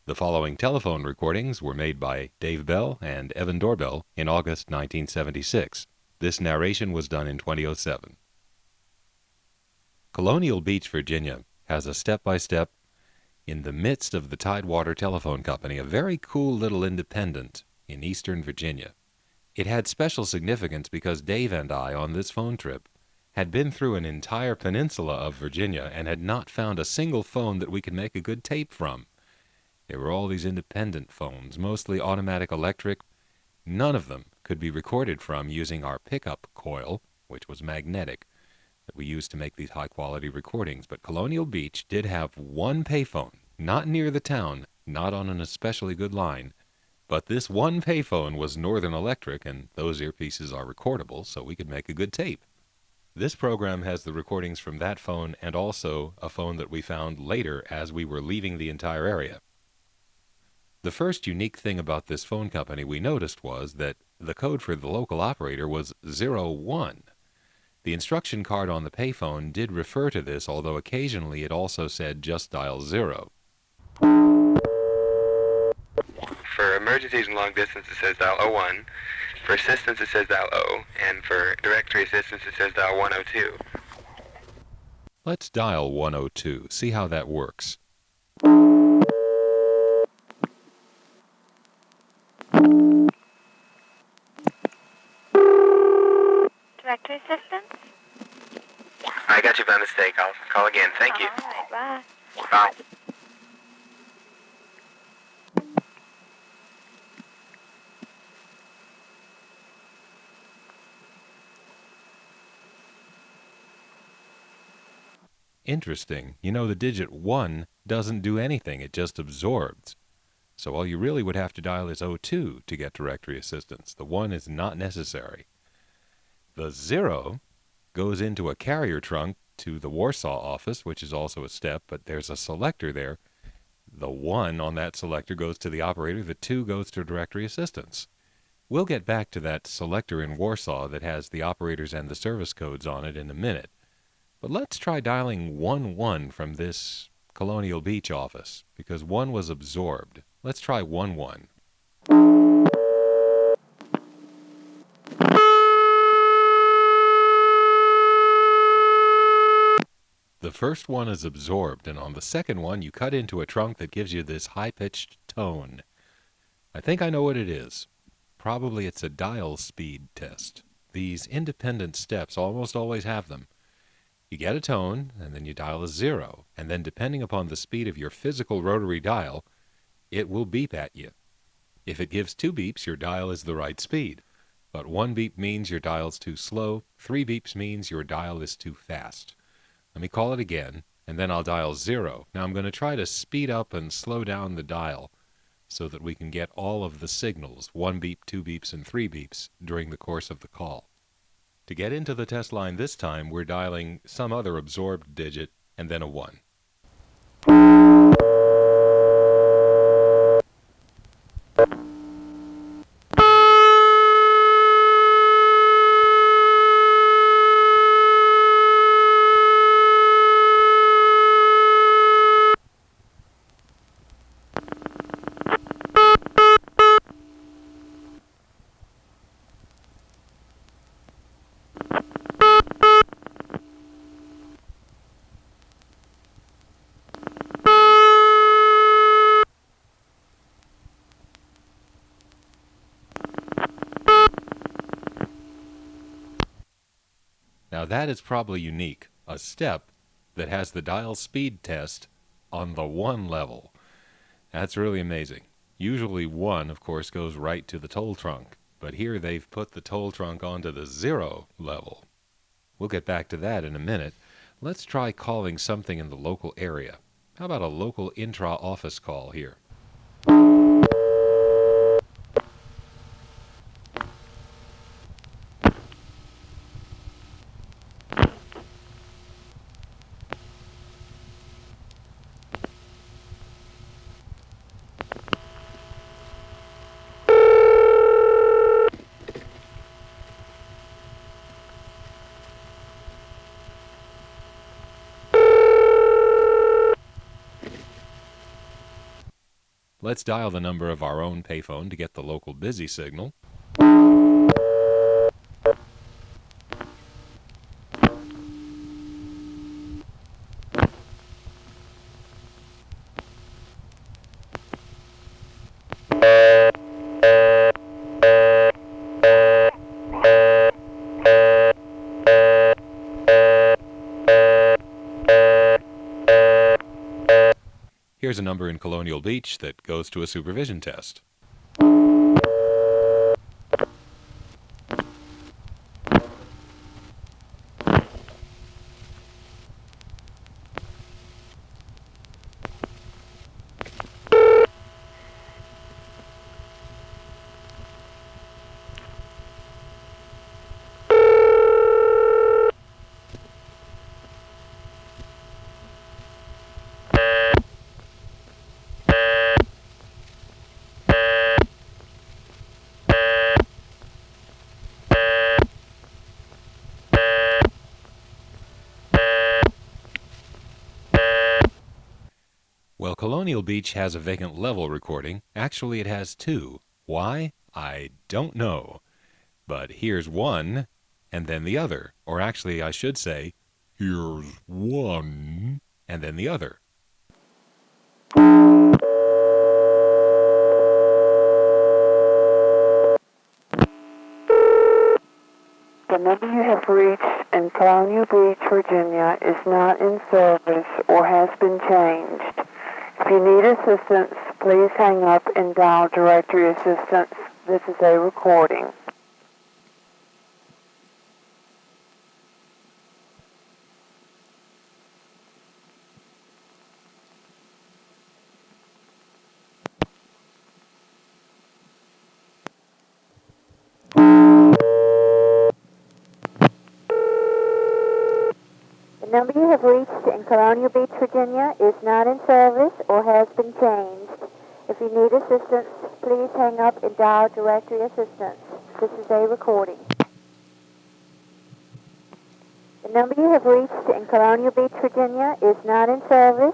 The following telephone recordings were made by Dave Bell and Evan Doorbell in August 1976. This narration was done in 2007. Colonial Beach, Virginia has a step-by-step in the midst of the Tidewater Telephone Company, a very cool little independent in eastern Virginia. It had special significance because Dave and I, on this phone trip, had been through an entire peninsula of Virginia and had not found a single phone that we could make a good tape from. There were all these independent phones, mostly automatic electric. None of them could be recorded from using our pickup coil, which was magnetic, that we used to make these high-quality recordings. But Colonial Beach did have one payphone, not near the town, not on an especially good line. But this one payphone was Northern Electric, and those earpieces are recordable, so we could make a good tape. This program has the recordings from that phone and also a phone that we found later as we were leaving the entire area. The first unique thing about this phone company we noticed was that the code for the local operator was 01. The instruction card on the payphone did refer to this, although occasionally it also said just dial 0. For emergencies and long distance, it says dial 01. For assistance, it says dial 0. And for directory assistance, it says dial 102. Let's dial 102, see how that works. Directory assistance? I got you by mistake. I'll call again. Thank you. All right, bye. Bye. Interesting. You know, the digit 1 doesn't do anything. It just absorbs. So all you really would have to dial is 02 to get directory assistance. The 1 is not necessary. The 0 goes into a carrier trunk to the Warsaw office, which is also a step, but there's a selector there. The 1 on that selector goes to the operator. The 2 goes to directory assistance. We'll get back to that selector in Warsaw that has the operators and the service codes on it in a minute. But let's try dialing 11 from this Colonial Beach office, because 1 was absorbed. Let's try 11. The first one is absorbed, and on the second one you cut into a trunk that gives you this high-pitched tone. I think I know what it is. Probably it's a dial speed test. These independent steps almost always have them. You get a tone, and then you dial a 0, and then depending upon the speed of your physical rotary dial, it will beep at you. If it gives 2 beeps, your dial is the right speed. But 1 beep means your dial's too slow, 3 beeps means your dial is too fast. Let me call it again, and then I'll dial 0. Now I'm going to try to speed up and slow down the dial so that we can get all of the signals, 1 beep, 2 beeps, and 3 beeps, during the course of the call. To get into the test line this time, we're dialing some other absorbed digit and then a 1. Now that is probably unique, a step that has the dial speed test on the 1 level. That's really amazing. Usually 1, of course, goes right to the toll trunk, but here they've put the toll trunk onto the 0 level. We'll get back to that in a minute. Let's try calling something in the local area. How about a local intra-office call here? Let's dial the number of our own payphone to get the local busy signal. Here's a number in Colonial Beach that goes to a supervision test. Well, Colonial Beach has a vacant level recording. Actually, it has two. Why? I don't know. But here's one, and then the other. Or actually, I should say, here's one, and then the other. The number you have reached in Colonial Beach, Virginia is not in service or has been changed. If you need assistance, please hang up and dial directory assistance. This is a recording. The number you have reached in Colonial Beach, Virginia is not in service or has been changed. If you need assistance, please hang up and dial directory assistance. This is a recording. The number you have reached in Colonial Beach, Virginia is not in service.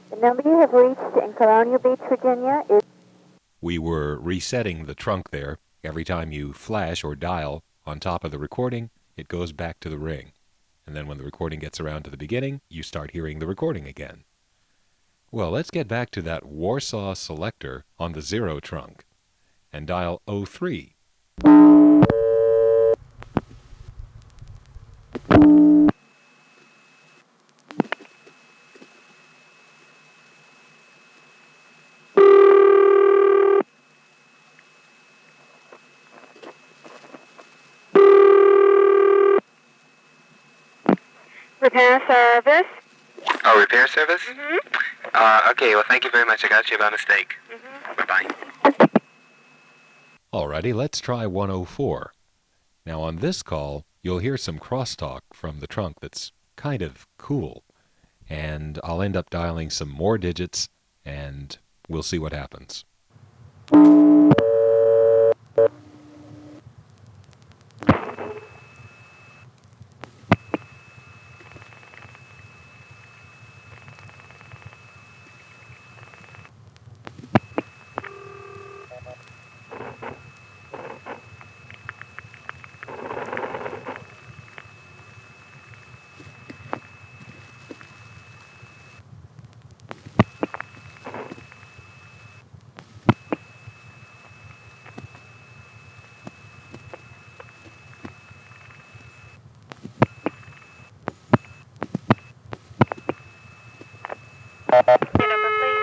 The number you have reached in Colonial Beach, Virginia is... We were resetting the trunk there. Every time you flash or dial on top of the recording, it goes back to the ring. And then when the recording gets around to the beginning, you start hearing the recording again. Well, let's get back to that Warsaw selector on the 0 trunk and dial 03. Repair service. Oh, repair service? Mm-hmm. Okay, well, thank you very much. I got you by mistake. Mm-hmm. Bye-bye. Alrighty, let's try 104. Now on this call, you'll hear some crosstalk from the trunk that's kind of cool. And I'll end up dialing some more digits, and we'll see what happens. Your number, please.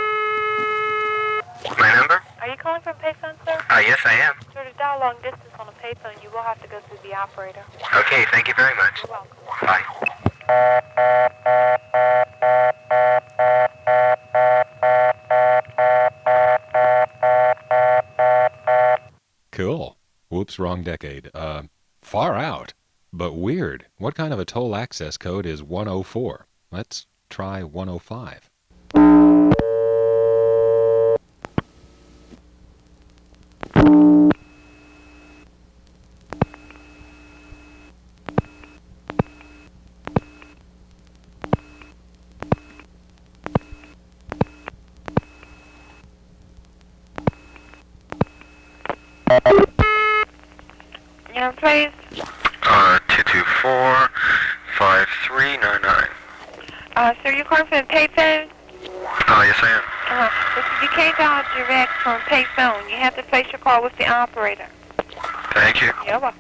My number? Are you calling from payphone, sir? Yes, I am. Sir, to dial long distance on a payphone, you will have to go through the operator. Okay, thank you very much. You're welcome. Bye. Cool. Whoops, wrong decade. Far out. But weird. What kind of a toll access code is 104? Let's try 105. phone, please? 224-5399. Sir, you're calling from the payphone? Yes, I am. Listen, you can't dial direct from payphone. You have to place your call with the operator. Thank you. You're welcome.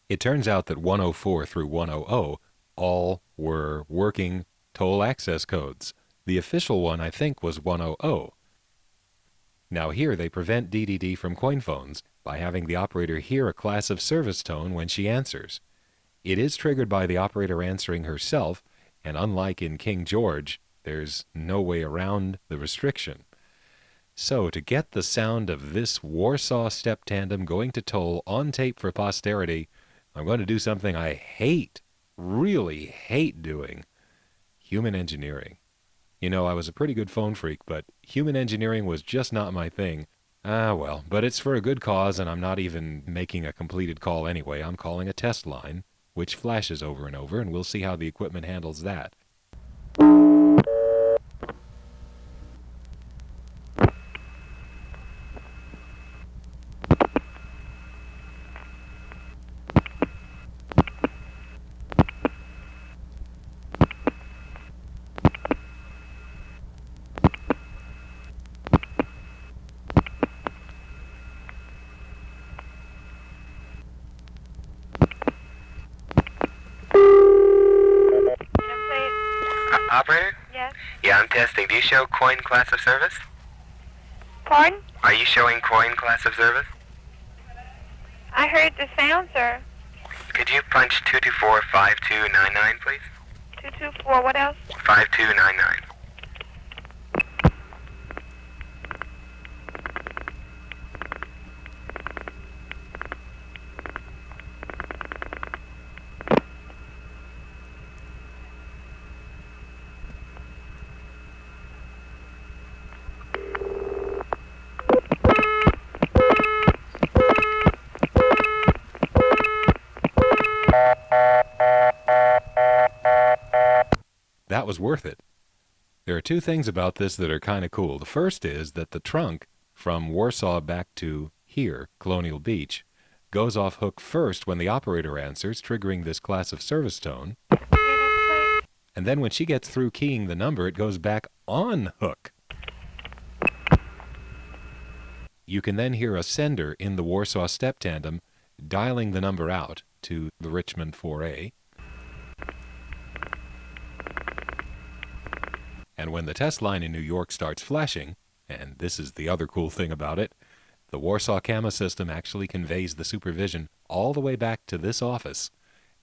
It turns out that 104 through 100 all were working toll access codes. The official one, I think, was 100. Now here they prevent DDD from coin phones by having the operator hear a class of service tone when she answers. It is triggered by the operator answering herself, and unlike in King George, there's no way around the restriction. So to get the sound of this Warsaw step tandem going to toll on tape for posterity, I'm going to do something I hate, really hate doing. Human engineering. You know, I was a pretty good phone freak, but human engineering was just not my thing. Ah, well, but it's for a good cause, and I'm not even making a completed call anyway. I'm calling a test line, which flashes over and over, and we'll see how the equipment handles that. Operator? Yes? Yeah, I'm testing. Do you show coin class of service? Pardon? Are you showing coin class of service? I heard the sound, sir. Could you punch 224-5299, please? 224, what else? 5299. That was worth it. There are two things about this that are kind of cool. The first is that the trunk from Warsaw back to here, Colonial Beach, goes off hook first when the operator answers, triggering this class of service tone. And then when she gets through keying the number, it goes back on hook. You can then hear a sender in the Warsaw step tandem dialing the number out to the Richmond 4A. And when the test line in New York starts flashing, and this is the other cool thing about it, the Warsaw Gamma system actually conveys the supervision all the way back to this office.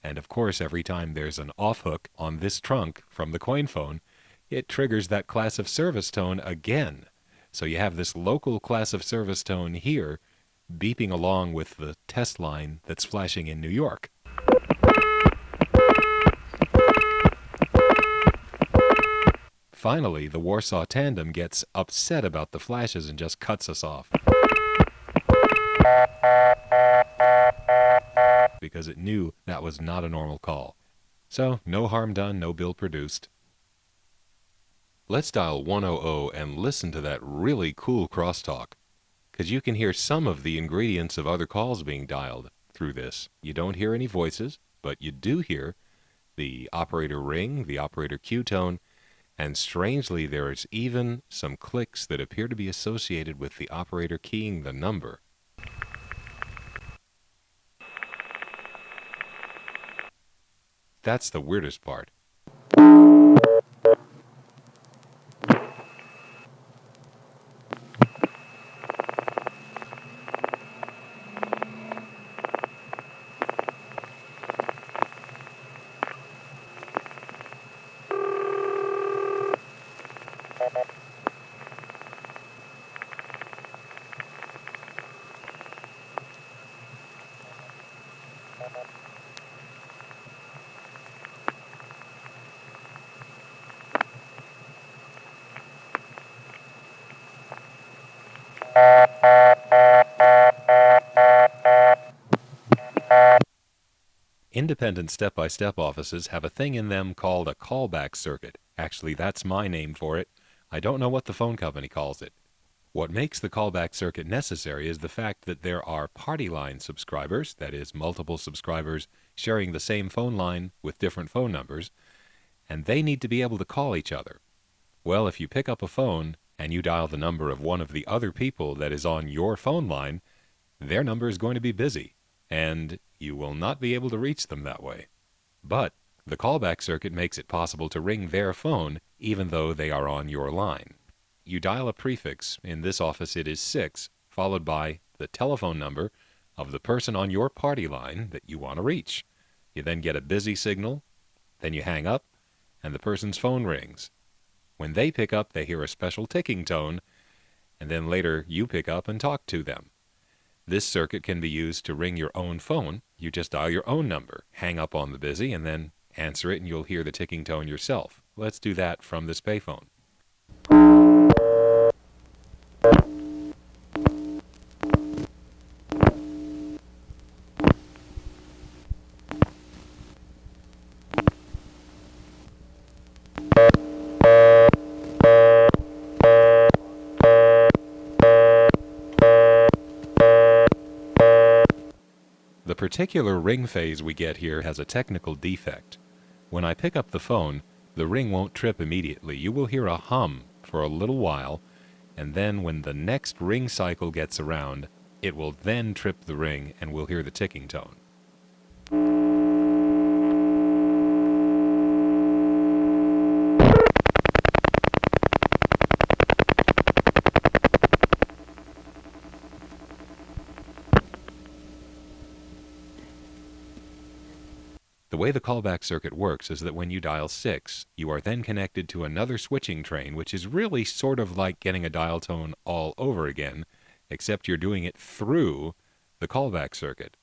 And of course, every time there's an off hook on this trunk from the coin phone, it triggers that class of service tone again. So you have this local class of service tone here beeping along with the test line that's flashing in New York. Finally, the Warsaw tandem gets upset about the flashes and just cuts us off. Because it knew that was not a normal call. So, no harm done, no bill produced. Let's dial 100 and listen to that really cool crosstalk. Because you can hear some of the ingredients of other calls being dialed through this. You don't hear any voices, but you do hear the operator ring, the operator cue tone, and strangely there is even some clicks that appear to be associated with the operator keying the number. That's the weirdest part. Independent step-by-step offices have a thing in them called a callback circuit. Actually, that's my name for it. I don't know what the phone company calls it. What makes the callback circuit necessary is the fact that there are party line subscribers, that is, multiple subscribers sharing the same phone line with different phone numbers, and they need to be able to call each other. Well, if you pick up a phone and you dial the number of one of the other people that is on your phone line, their number is going to be busy, and you will not be able to reach them that way. But the callback circuit makes it possible to ring their phone even though they are on your line. You dial a prefix, in this office it is 6, followed by the telephone number of the person on your party line that you want to reach. You then get a busy signal, then you hang up, and the person's phone rings. When they pick up, they hear a special ticking tone, and then later you pick up and talk to them. This circuit can be used to ring your own phone. You just dial your own number, hang up on the busy, and then answer it, and you'll hear the ticking tone yourself. Let's do that from this payphone. The particular ring phase we get here has a technical defect. When I pick up the phone, the ring won't trip immediately. You will hear a hum for a little while, and then when the next ring cycle gets around, it will then trip the ring and we'll hear the ticking tone. The way the callback circuit works is that when you dial 6, you are then connected to another switching train, which is really sort of like getting a dial tone all over again, except you're doing it through the callback circuit.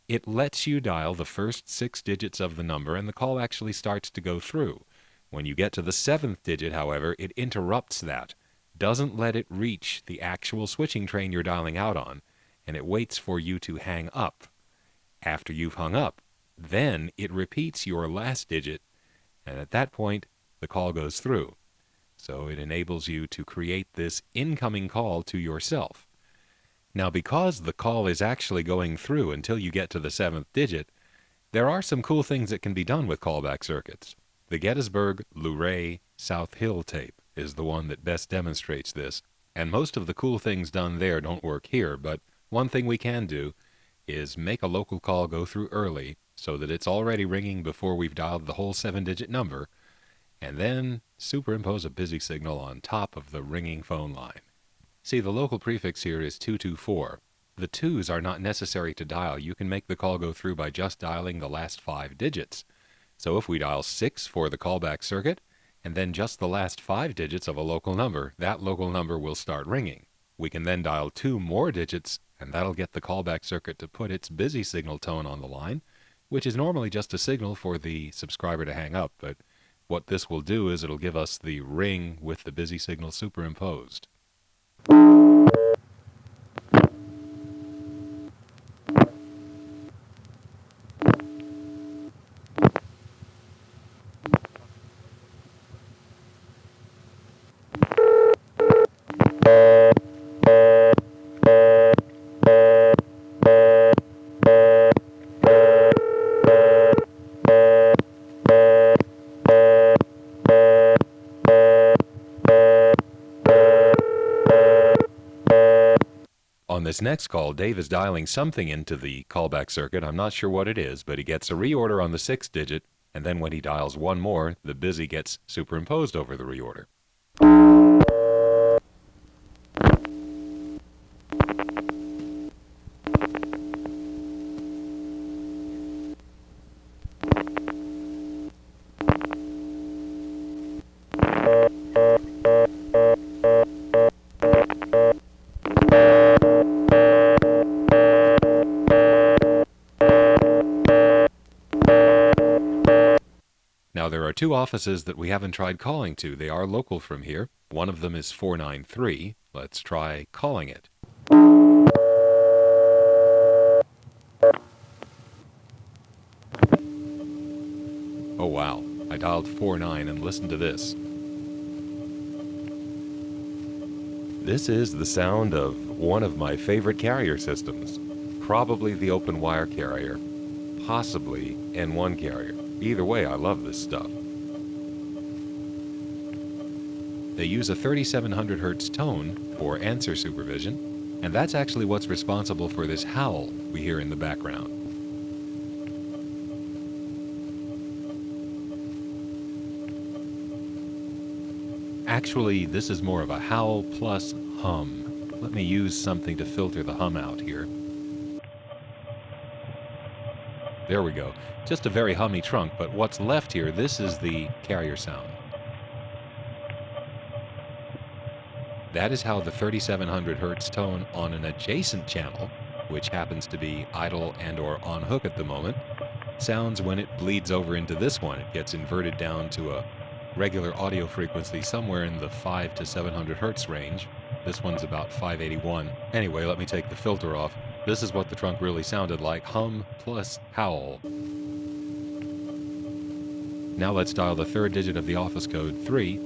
It lets you dial the first 6 digits of the number, and the call actually starts to go through. When you get to the 7th digit, however, it interrupts that, doesn't let it reach the actual switching train you're dialing out on, and it waits for you to hang up. After you've hung up, then it repeats your last digit, and at that point, the call goes through. So it enables you to create this incoming call to yourself. Now, because the call is actually going through until you get to the 7th digit, there are some cool things that can be done with callback circuits. The Gettysburg Luray South Hill tape is the one that best demonstrates this, and most of the cool things done there don't work here, but one thing we can do is make a local call go through early so that it's already ringing before we've dialed the whole 7-digit number, and then superimpose a busy signal on top of the ringing phone line. See, the local prefix here is 224. The 2s are not necessary to dial. You can make the call go through by just dialing the last 5 digits. So if we dial 6 for the callback circuit, and then just the last 5 digits of a local number, that local number will start ringing. We can then dial 2 more digits, and that'll get the callback circuit to put its busy signal tone on the line, which is normally just a signal for the subscriber to hang up, but what this will do is it'll give us the ring with the busy signal superimposed. On this next call, Dave is dialing something into the callback circuit. I'm not sure what it is, but he gets a reorder on the 6th digit, and then when he dials one more, the busy gets superimposed over the reorder. Now, there are 2 offices that we haven't tried calling to. They are local from here. One of them is 493. Let's try calling it. Oh wow, I dialed 49 and listen to this. This is the sound of one of my favorite carrier systems. Probably the open wire carrier, possibly N1 carrier. Either way, I love this stuff. They use a 3700 Hz tone for answer supervision, and that's actually what's responsible for this howl we hear in the background. Actually, this is more of a howl plus hum. Let me use something to filter the hum out here. There we go. Just a very hummy trunk, but what's left here, this is the carrier sound. That is how the 3700 Hz tone on an adjacent channel, which happens to be idle and or on hook at the moment, sounds when it bleeds over into this one. It gets inverted down to a regular audio frequency somewhere in the 5 to 700 Hz range. This one's about 581. Anyway, let me take the filter off. This is what the trunk really sounded like, hum plus howl. Now let's dial the third digit of the office code, 3,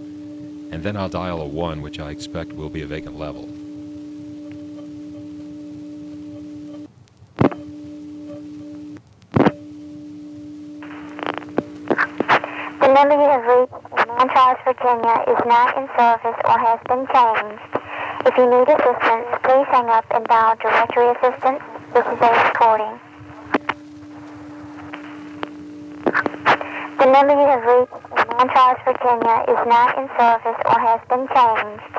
and then I'll dial a 1, which I expect will be a vacant level. The number you have reached in Montrose, Virginia is not in service or has been changed. If you need assistance, please hang up and dial directory assistance. This is a recording. The number you have reached in Montrose, Virginia is not in service or has been changed.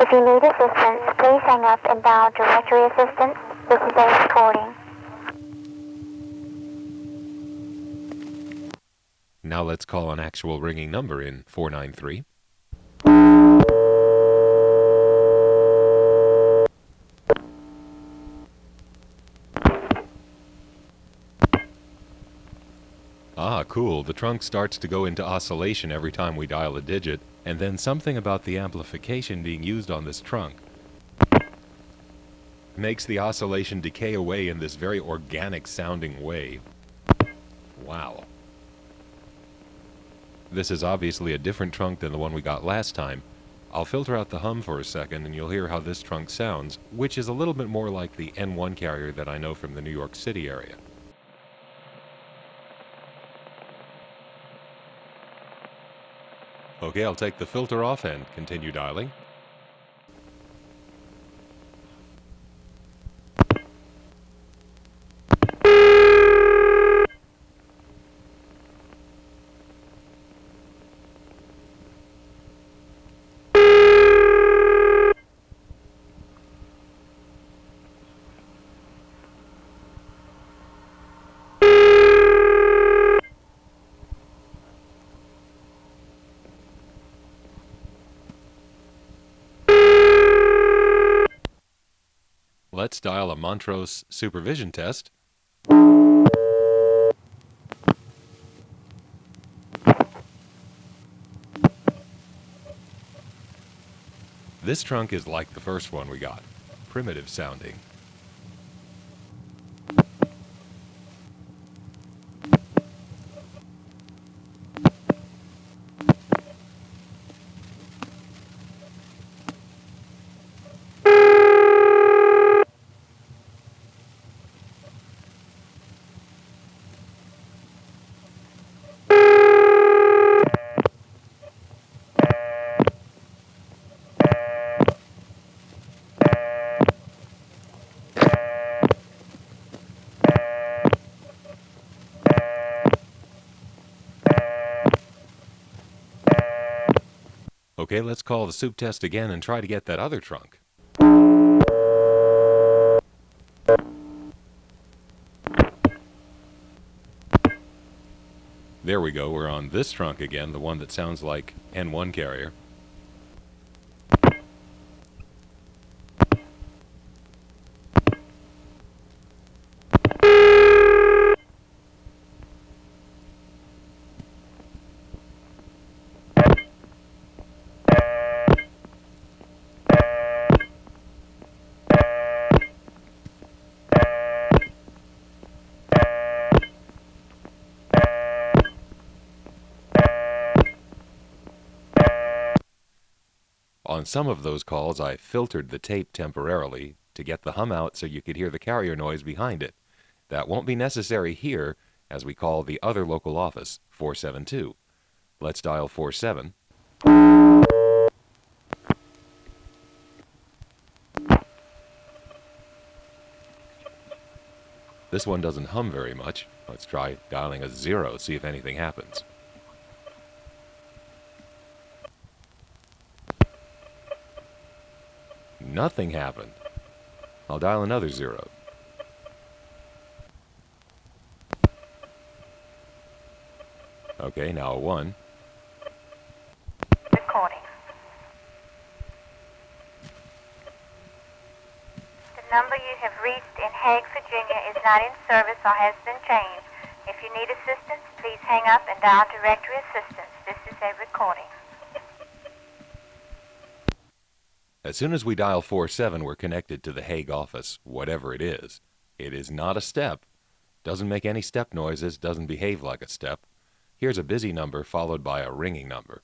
If you need assistance, please hang up and dial directory assistance. This is a recording. Now let's call an actual ringing number in 493. Ah, cool. The trunk starts to go into oscillation every time we dial a digit, and then something about the amplification being used on this trunk makes the oscillation decay away in this very organic sounding way. Wow. This is obviously a different trunk than the one we got last time. I'll filter out the hum for a second and you'll hear how this trunk sounds, which is a little bit more like the N1 carrier that I know from the New York City area. Okay, I'll take the filter off and continue dialing. Let's dial a Montrose supervision test. This trunk is like the first one we got, primitive sounding. Okay, let's call the soup test again and try to get that other trunk. There we go, we're on this trunk again, the one that sounds like N1 carrier. On some of those calls, I filtered the tape temporarily to get the hum out so you could hear the carrier noise behind it. That won't be necessary here as we call the other local office, 472. Let's dial 47. This one doesn't hum very much. Let's try dialing a 0, see if anything happens. Nothing happened. I'll dial another 0. Okay, now a 1. Recording. The number you have reached in Hague, Virginia is not in service or has been changed. If you need assistance, please hang up and dial directory assistance. This is a recording. As soon as we dial 47, we're connected to the Hague office, whatever it is. It is not a step. Doesn't make any step noises, doesn't behave like a step. Here's a busy number followed by a ringing number.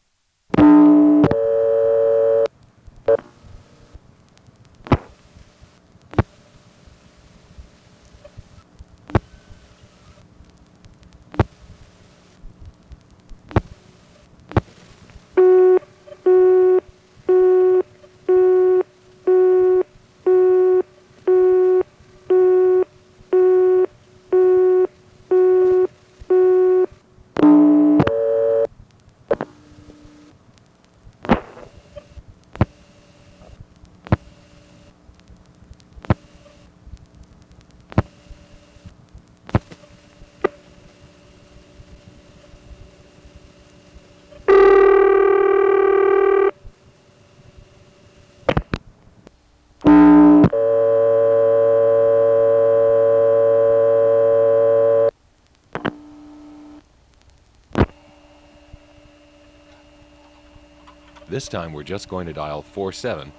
This time we're just going to dial 47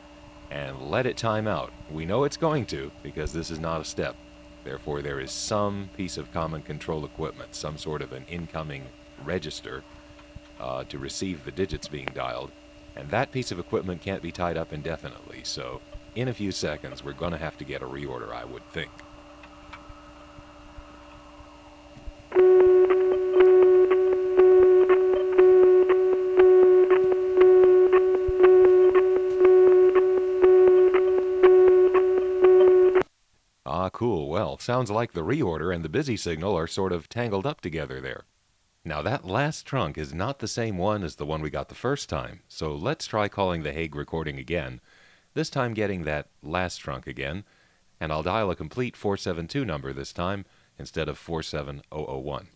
and let it time out. We know it's going to because this is not a step. Therefore, there is some piece of common control equipment, some sort of an incoming register to receive the digits being dialed. And that piece of equipment can't be tied up indefinitely. So in a few seconds, we're going to have to get a reorder, I would think. Ah, cool. Well, sounds like the reorder and the busy signal are sort of tangled up together there. Now, that last trunk is not the same one as the one we got the first time, so let's try calling the Hague recording again, this time getting that last trunk again, and I'll dial a complete 472 number this time instead of 47001.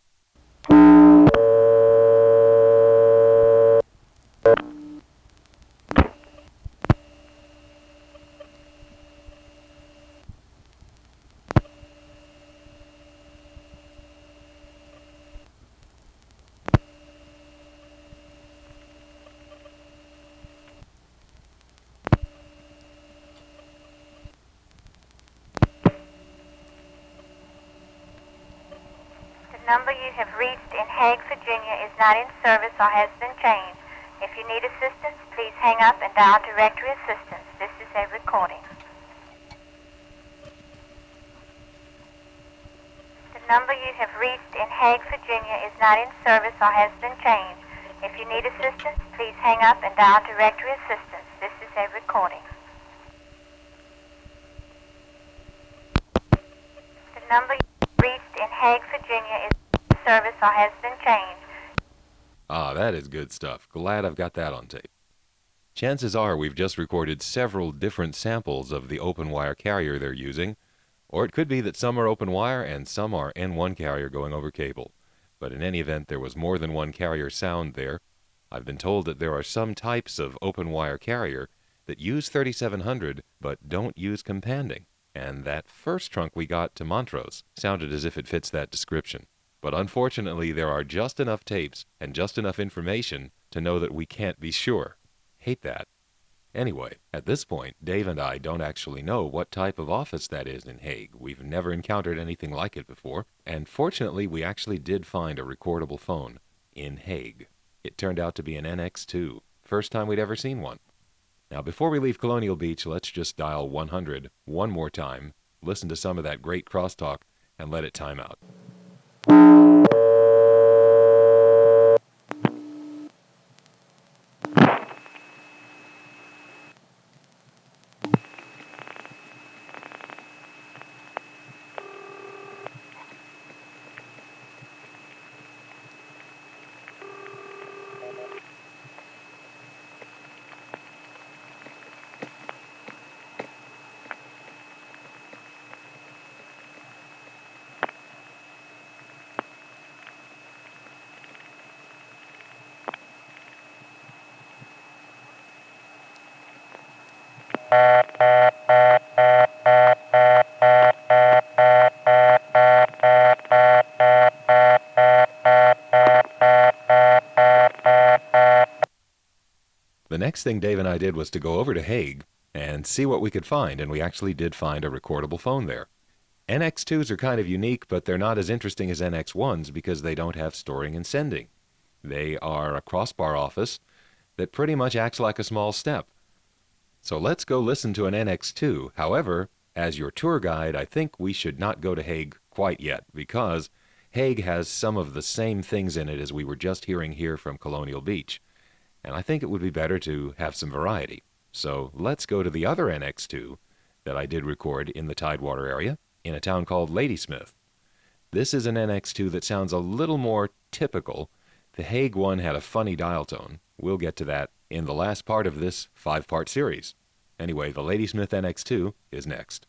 The number you have reached in Hague, Virginia is not in service or has been changed. If you need assistance, please hang up and dial directory assistance. This is a recording. The number you have reached in Hague, Virginia is not in service or has been changed. If you need assistance, please hang up and dial directory assistance. This is a recording. The number you have reached in Hague, Virginia is not in service or has been changed. Ah, that is good stuff. Glad I've got that on tape. Chances are we've just recorded several different samples of the open wire carrier they're using, or it could be that some are open wire and some are N1 carrier going over cable. But in any event, there was more than one carrier sound there. I've been told that there are some types of open wire carrier that use 3700 but don't use companding. And that first trunk we got to Montrose sounded as if it fits that description. But unfortunately, there are just enough tapes and just enough information to know that we can't be sure. Hate that. Anyway, at this point, Dave and I don't actually know what type of office that is in Hague. We've never encountered anything like it before, and fortunately, we actually did find a recordable phone in Hague. It turned out to be an NX2, first time we'd ever seen one. Now, before we leave Colonial Beach, let's just dial 100 one more time, listen to some of that great crosstalk, and let it time out. The next thing Dave and I did was to go over to Hague and see what we could find, and we actually did find a recordable phone there. NX2s are kind of unique, but they're not as interesting as NX1s because they don't have storing and sending. They are a crossbar office that pretty much acts like a small step. So let's go listen to an NX2. However, as your tour guide, I think we should not go to Hague quite yet, because Hague has some of the same things in it as we were just hearing here from Colonial Beach. And I think it would be better to have some variety. So let's go to the other NX2 that I did record in the Tidewater area, in a town called Ladysmith. This is an NX2 that sounds a little more typical. The Hague one had a funny dial tone. We'll get to that in the last part of this 5-part series. Anyway, the Ladysmith NX2 is next.